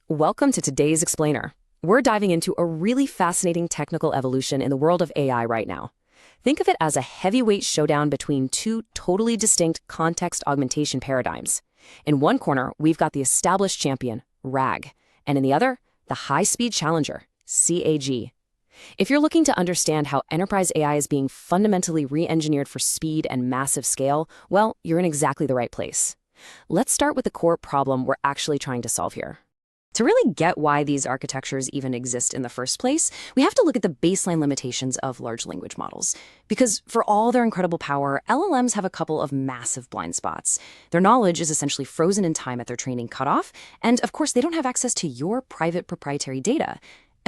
Welcome to today's Explainer. We're diving into a really fascinating technical evolution in the world of AI right now. Think of it as a heavyweight showdown between two totally distinct context augmentation paradigms. In one corner, we've got the established champion, RAG, and in the other, the high-speed challenger, CAG. If you're looking to understand how enterprise AI is being fundamentally re-engineered for speed and massive scale, well, you're in exactly the right place. Let's start with the core problem we're actually trying to solve here. To really get why these architectures even exist in the first place, we have to look at the baseline limitations of large language models. Because for all their incredible power, LLMs have a couple of massive blind spots. Their knowledge is essentially frozen in time at their training cutoff, and of course, they don't have access to your private proprietary data.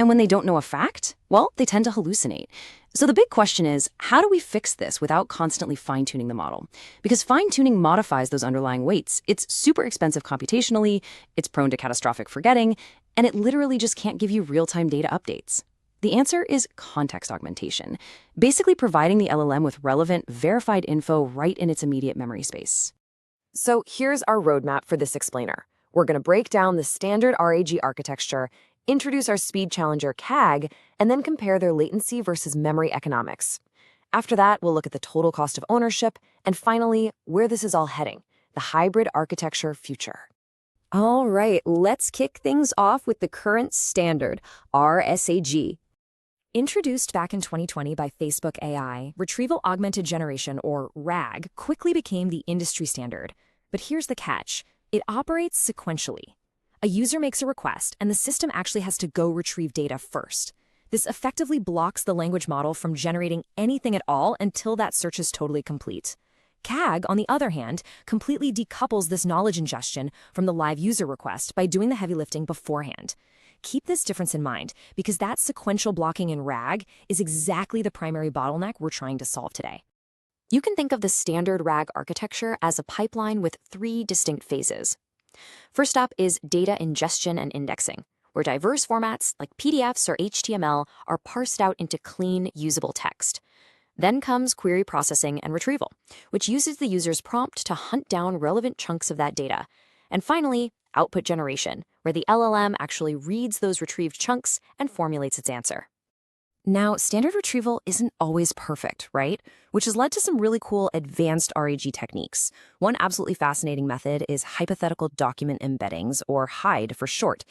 And when they don't know a fact, well, they tend to hallucinate. So the big question is, how do we fix this without constantly fine-tuning the model? Because fine-tuning modifies those underlying weights. It's super expensive computationally, it's prone to catastrophic forgetting, and it literally just can't give you real-time data updates. The answer is context augmentation, basically providing the LLM with relevant, verified info right in its immediate memory space. So here's our roadmap for this explainer. We're going to break down the standard RAG architecture, introduce our speed challenger CAG, and then compare their latency versus memory economics. After that, we'll look at the total cost of ownership, and finally, where this is all heading, the hybrid architecture future. All right, let's kick things off with the current standard, RSAG. Introduced back in 2020 by Facebook AI, Retrieval-Augmented Generation, or RAG, quickly became the industry standard. But here's the catch. It operates sequentially. A user makes a request, and the system actually has to go retrieve data first. This effectively blocks the language model from generating anything at all until that search is totally complete. CAG, on the other hand, completely decouples this knowledge ingestion from the live user request by doing the heavy lifting beforehand. Keep this difference in mind, because that sequential blocking in RAG is exactly the primary bottleneck we're trying to solve today. You can think of the standard RAG architecture as a pipeline with three distinct phases. First up is data ingestion and indexing, where diverse formats like PDFs or HTML are parsed out into clean, usable text. Then comes query processing and retrieval, which uses the user's prompt to hunt down relevant chunks of that data. And finally, output generation, where the LLM actually reads those retrieved chunks and formulates its answer. Now, standard retrieval isn't always perfect, right? Which has led to some really cool advanced RAG techniques. One absolutely fascinating method is hypothetical document embeddings, or HYDE for short.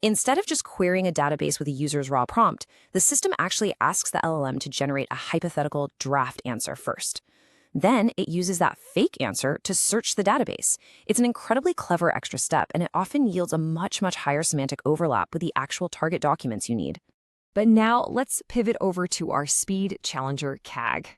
Instead of just querying a database with a user's raw prompt, the system actually asks the LLM to generate a hypothetical draft answer first. Then it uses that fake answer to search the database. It's an incredibly clever extra step, and it often yields a much higher semantic overlap with the actual target documents you need. But now let's pivot over to our speed challenger CAG.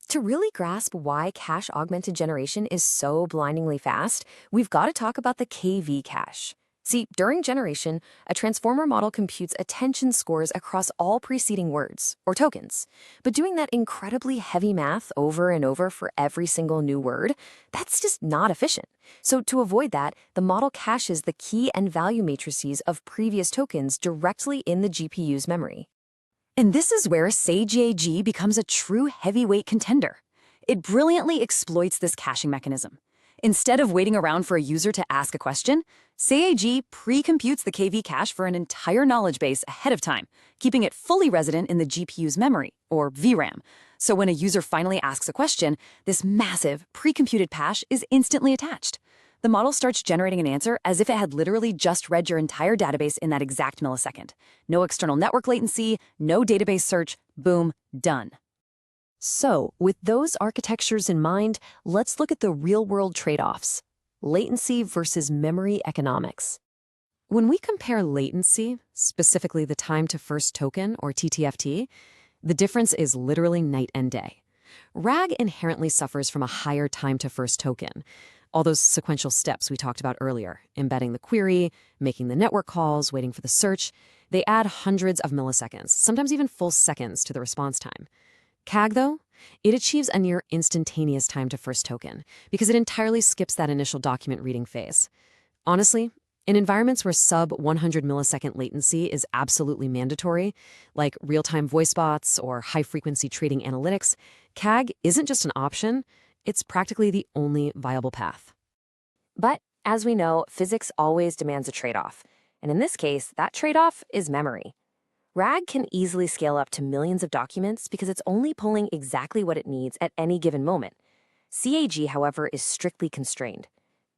To really grasp why Cache-Augmented Generation is so blindingly fast, we've got to talk about the KV cache. See, during generation, a transformer model computes attention scores across all preceding words, or tokens. But doing that incredibly heavy math over and over for every single new word, that's just not efficient. So to avoid that, the model caches the key and value matrices of previous tokens directly in the GPU's memory. And this is where CAG becomes a true heavyweight contender. It brilliantly exploits this caching mechanism. Instead of waiting around for a user to ask a question, CAG pre-computes the KV cache for an entire knowledge base ahead of time, keeping it fully resident in the GPU's memory, or VRAM. So when a user finally asks a question, this massive, pre-computed cache is instantly attached. The model starts generating an answer as if it had literally just read your entire database in that exact millisecond. No external network latency, no database search, boom, done. So, with those architectures in mind, let's look at the real-world trade-offs: latency versus memory economics. When we compare latency, specifically the time to first token, or TTFT, the difference is literally night and day. RAG inherently suffers from a higher time to first token. All those sequential steps we talked about earlier, embedding the query, making the network calls, waiting for the search, they add hundreds of milliseconds, sometimes even full seconds to the response time. CAG, though, it achieves a near instantaneous time to first token because it entirely skips that initial document reading phase. Honestly, in environments where sub-100 millisecond latency is absolutely mandatory, like real-time voice bots or high-frequency trading analytics, CAG isn't just an option, it's practically the only viable path. But, as we know, physics always demands a trade-off. And in this case, that trade-off is memory. RAG can easily scale up to millions of documents because it's only pulling exactly what it needs at any given moment. CAG, however, is strictly constrained.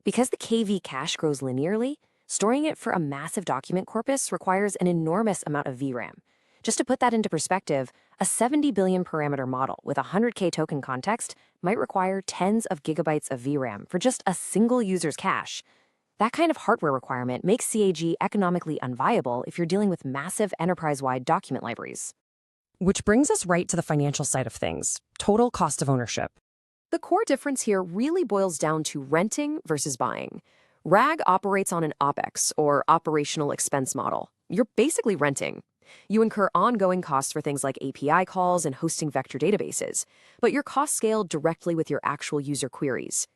Because the KV cache grows linearly, storing it for a massive document corpus requires an enormous amount of VRAM. Just to put that into perspective, a 70 billion parameter model with 100K token context might require tens of gigabytes of VRAM for just a single user's cache. That kind of hardware requirement makes CAG economically unviable if you're dealing with massive enterprise-wide document libraries. Which brings us right to the financial side of things, total cost of ownership. The core difference here really boils down to renting versus buying. RAG operates on an OPEX, or operational expense model. You're basically renting. You incur ongoing costs for things like API calls and hosting vector databases, but your costs scale directly with your actual user queries.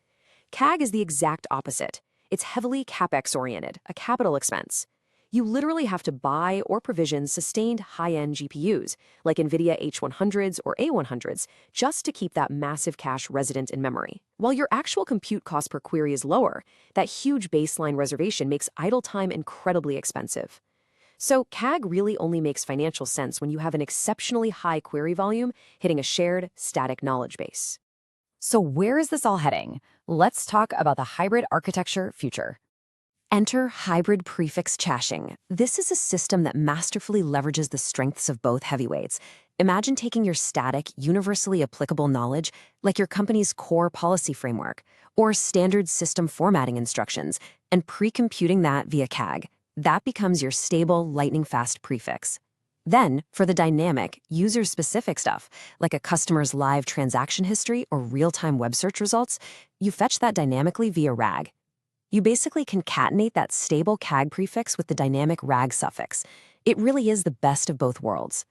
CAG is the exact opposite. It's heavily CapEx-oriented, a capital expense. You literally have to buy or provision sustained high-end GPUs, like NVIDIA H100s or A100s, just to keep that massive cache resident in memory. While your actual compute cost per query is lower, that huge baseline reservation makes idle time incredibly expensive. So CAG really only makes financial sense when you have an exceptionally high query volume hitting a shared, static knowledge base. So where is this all heading? Let's talk about the hybrid architecture future. Enter hybrid prefix caching. This is a system that masterfully leverages the strengths of both heavyweights. Imagine taking your static, universally applicable knowledge, like your company's core policy framework, or standard system formatting instructions, and pre-computing that via CAG. That becomes your stable, lightning-fast prefix. Then, for the dynamic, user-specific stuff, like a customer's live transaction history or real-time web search results, you fetch that dynamically via RAG. You basically concatenate that stable CAG prefix with the dynamic RAG suffix. It really is the best of both worlds.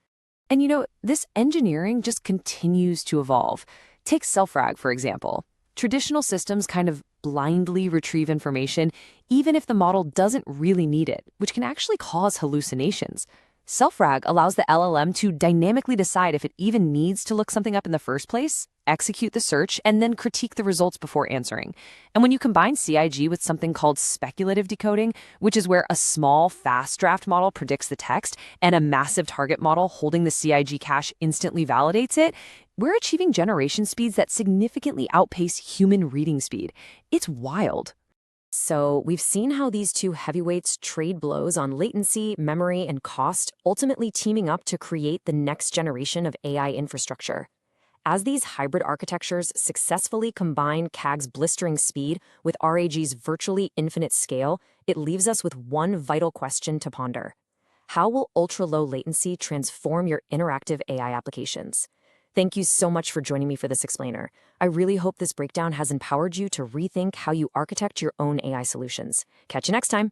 And this engineering just continues to evolve. Take self-RAG, for example. Traditional systems kind of blindly retrieve information, even if the model doesn't really need it, which can actually cause hallucinations. Self-RAG allows the LLM to dynamically decide if it even needs to look something up in the first place, execute the search, and then critique the results before answering. And when you combine CIG with something called speculative decoding, which is where a small, fast draft model predicts the text and a massive target model holding the CIG cache instantly validates it, we're achieving generation speeds that significantly outpace human reading speed. It's wild. So we've seen how these two heavyweights trade blows on latency, memory, and cost, ultimately teaming up to create the next generation of AI infrastructure. As these hybrid architectures successfully combine CAG's blistering speed with RAG's virtually infinite scale, it leaves us with one vital question to ponder. How will ultra-low latency transform your interactive AI applications? Thank you so much for joining me for this explainer. I really hope this breakdown has empowered you to rethink how you architect your own AI solutions. Catch you next time.